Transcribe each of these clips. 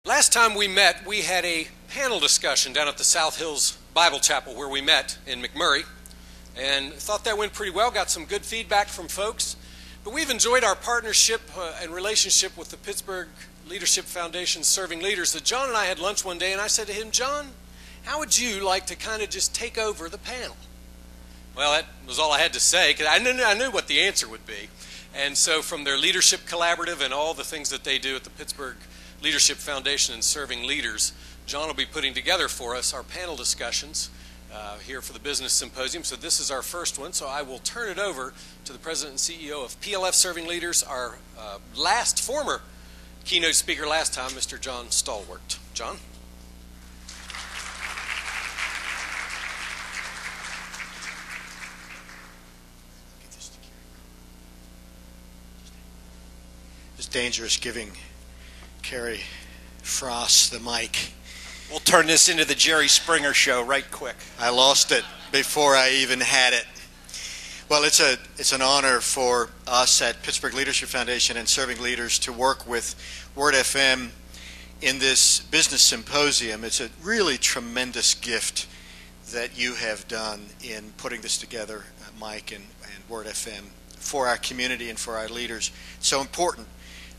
Last time we met, we had a panel discussion down at the South Hills Bible Chapel where we met in McMurray, and thought that went pretty well, got some good feedback from folks. But we've enjoyed our partnership and relationship with the Pittsburgh Leadership Foundation Serving Leaders. So John and I had lunch one day, and I said to him, John, how would you like to kind of just take over the panel? Well, that was all I had to say, because I knew what the answer would be. And so from their leadership collaborative and all the things that they do at the Pittsburgh Leadership Foundation and Serving Leaders, John will be putting together for us our panel discussions here for the Business Symposium. So this is our first one, so I will turn it over to the President and CEO of PLF Serving Leaders, our former keynote speaker last time, Mr. John Stallworth. John? It's dangerous giving Kerry Frass the mic. We'll turn this into the Jerry Springer show right quick. I lost it before I even had it. Well, it's an honor for us at Pittsburgh Leadership Foundation and Serving Leaders to work with Word FM in this business symposium. It's a really tremendous gift that you have done in putting this together, Mike and Word FM, for our community and for our leaders. It's so important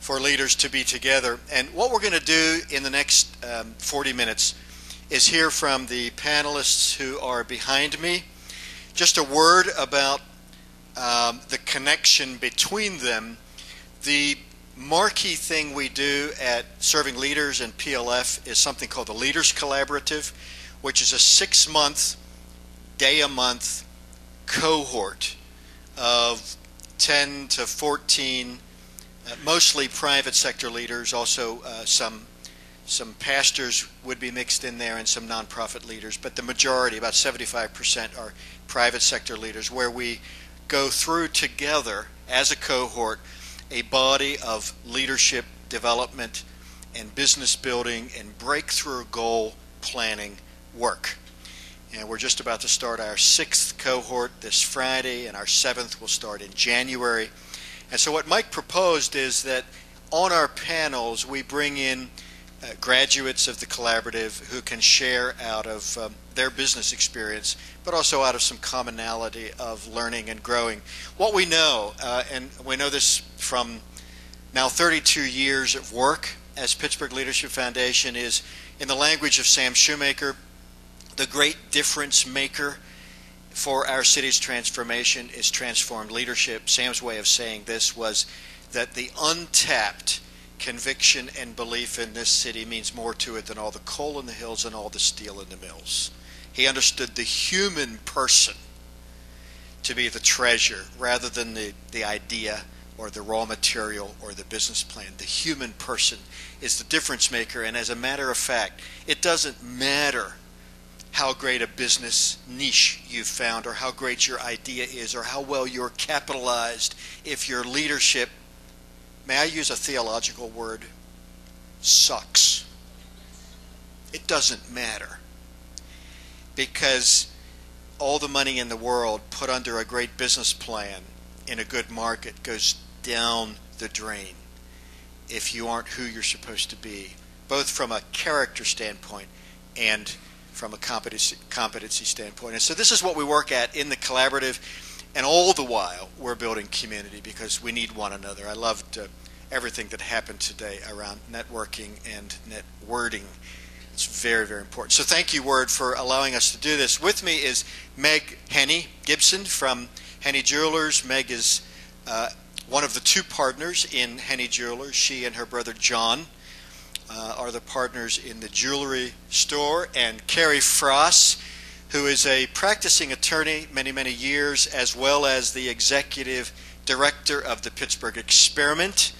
for leaders to be together. And what we're going to do in the next 40 minutes is hear from the panelists who are behind me. Just a word about the connection between them. The marquee thing we do at Serving Leaders and PLF is something called the Leaders Collaborative, which is a 6-month, day-a-month cohort of 10 to 14 mostly private sector leaders, also some pastors would be mixed in there and some nonprofit leaders, but the majority, about 75%, are private sector leaders, where we go through together as a cohort a body of leadership development and business building and breakthrough goal planning work. And we're just about to start our 6th cohort this Friday, and our 7th will start in January. And so what Mike proposed is that on our panels we bring in graduates of the collaborative who can share out of their business experience, but also out of some commonality of learning and growing. What we know, and we know this from now 32 years of work as Pittsburgh Leadership Foundation, is, in the language of Sam Shoemaker, the great difference maker for our city's transformation is transformed leadership. Sam's way of saying this was that the untapped conviction and belief in this city means more to it than all the coal in the hills and all the steel in the mills. He understood the human person to be the treasure rather than the idea or the raw material or the business plan. The human person is the difference maker, and as a matter of fact, it doesn't matter how great a business niche you've found, or how great your idea is, or how well you're capitalized, if your leadership, may I use a theological word, sucks. It doesn't matter, because all the money in the world put under a great business plan in a good market goes down the drain if you aren't who you're supposed to be, both from a character standpoint and from a competency standpoint. And so this is what we work at in the collaborative, and all the while we're building community because we need one another. I loved everything that happened today around networking and networding. It's very, very important. So thank you, Word, for allowing us to do this. With me is Henne Gibson from Henne Jewelers. Meg is one of the 2 partners in Henne Jewelers. She and her brother John are the partners in the jewelry store, and Kerry Frass, who is a practicing attorney many, many years, as well as the executive director of the Pittsburgh Experiment.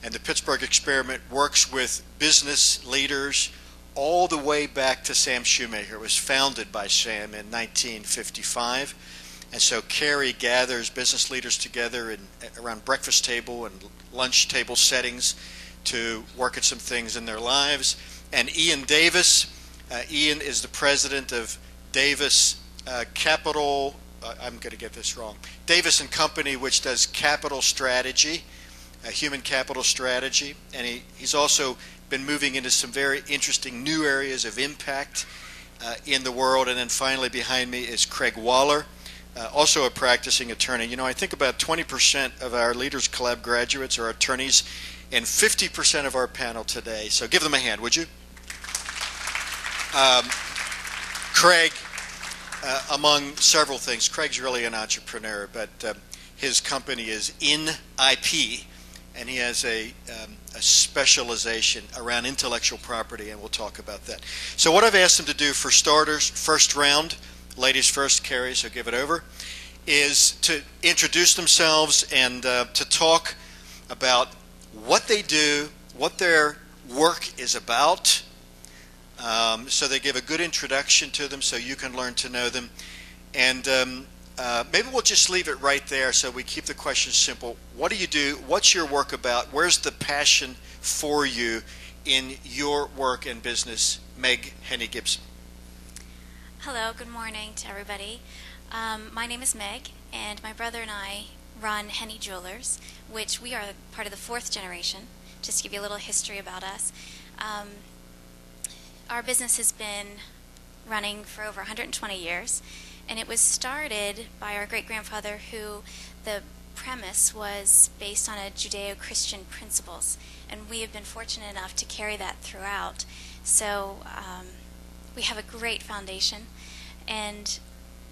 And the Pittsburgh Experiment works with business leaders all the way back to Sam Shoemaker. It was founded by Sam in 1955. And so Kerry gathers business leaders together around breakfast table and lunch table settings to work at some things in their lives. And Ian Davis, Ian is the president of Davis Capital, I'm going to get this wrong, Davis and Company, which does capital strategy, human capital strategy, and he's also been moving into some very interesting new areas of impact in the world. And then finally behind me is Craig Waller, also a practicing attorney. You know, I think about 20% of our Leaders Club graduates are attorneys and 50% of our panel today. So give them a hand, would you? Craig, among several things, Craig's really an entrepreneur, but his company is in IP, and he has a specialization around intellectual property, and we'll talk about that. So what I've asked him to do for starters, first round, ladies first, Kerry, so give it over, is to introduce themselves and to talk about what they do, what their work is about, so they give a good introduction to them so you can learn to know them. And maybe we'll just leave it right there so we keep the questions simple. What do you do? What's your work about? Where's the passion for you in your work and business? Meg, Henne, Gibson. Hello, good morning to everybody. My name is Meg, and my brother and I run Henne Jewelers, which we are part of the fourth generation. Just to give you a little history about us. Our business has been running for over 120 years, and it was started by our great-grandfather, who the premise was based on a Judeo-Christian principles, and we have been fortunate enough to carry that throughout. So we have a great foundation, and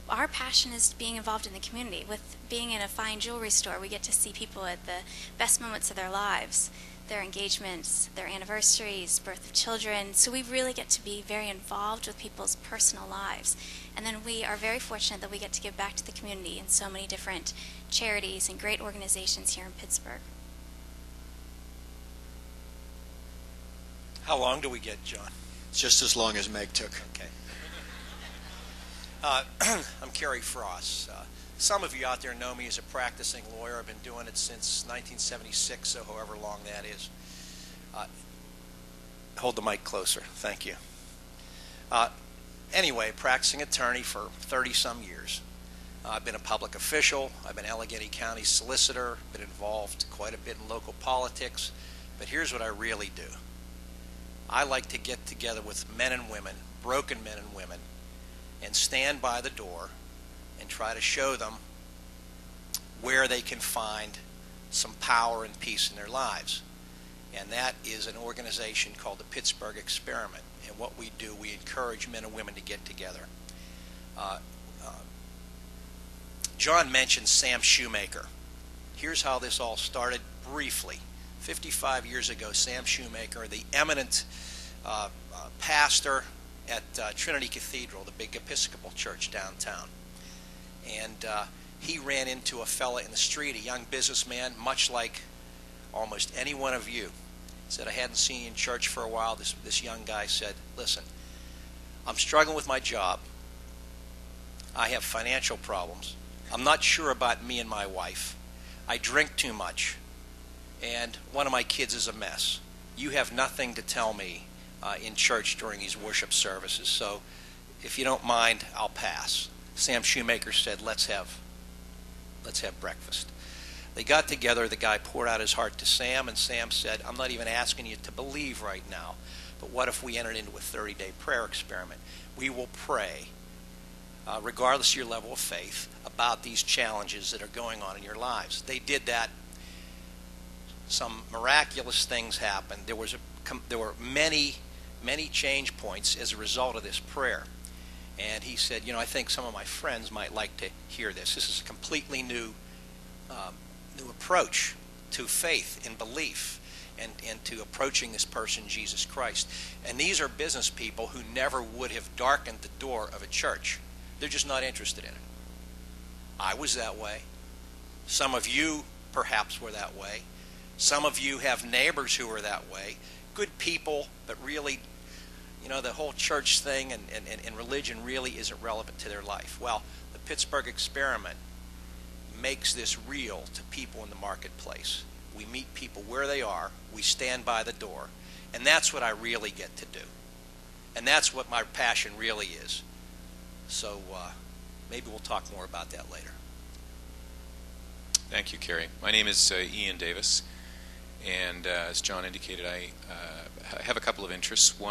our passion is being involved in the community. With being in a fine jewelry store, we get to see people at the best moments of their lives, their engagements, their anniversaries, birth of children. So we really get to be very involved with people's personal lives. And then we are very fortunate that we get to give back to the community in so many different charities and great organizations here in Pittsburgh. How long do we get, John? Just as long as Meg took. Okay. I'm Kerry Frass. Some of you out there know me as a practicing lawyer. I've been doing it since 1976, so however long that is. Hold the mic closer. Thank you. Anyway, practicing attorney for 30-some years. I've been a public official. I've been Allegheny County solicitor. Been involved quite a bit in local politics. But here's what I really do. I like to get together with men and women, broken men and women, and stand by the door and try to show them where they can find some power and peace in their lives. And that is an organization called the Pittsburgh Experiment. And what we do, we encourage men and women to get together. John mentioned Sam Shoemaker. Here's how this all started briefly. 55 years ago, Sam Shoemaker, the eminent pastor at Trinity Cathedral, the big Episcopal church downtown. And he ran into a fella in the street, a young businessman, much like almost any one of you. Said, I hadn't seen you in church for a while. This young guy said, listen, I'm struggling with my job. I have financial problems. I'm not sure about me and my wife. I drink too much. And one of my kids is a mess. You have nothing to tell me in church during these worship services. So if you don't mind, I'll pass. Sam Shoemaker said, let's have breakfast. They got together. The guy poured out his heart to Sam, and Sam said, I'm not even asking you to believe right now, but what if we entered into a 30-day prayer experiment? We will pray, regardless of your level of faith, about these challenges that are going on in your lives. They did that. Some miraculous things happened. There were many change points as a result of this prayer. And he said, I think some of my friends might like to hear this. This is a completely new approach to faith and belief and to approaching this person, Jesus Christ. And these are business people who never would have darkened the door of a church. They're just not interested in it. I was that way. Some of you perhaps were that way. Some of you have neighbors who are that way. Good people, but really, the whole church thing and religion really isn't relevant to their life. Well, the Pittsburgh Experiment makes this real to people in the marketplace. We meet people where they are. We stand by the door. And that's what I really get to do. And that's what my passion really is. So maybe we'll talk more about that later. Thank you, Kerry. My name is Ian Davis, And as John indicated, I have a couple of interests. One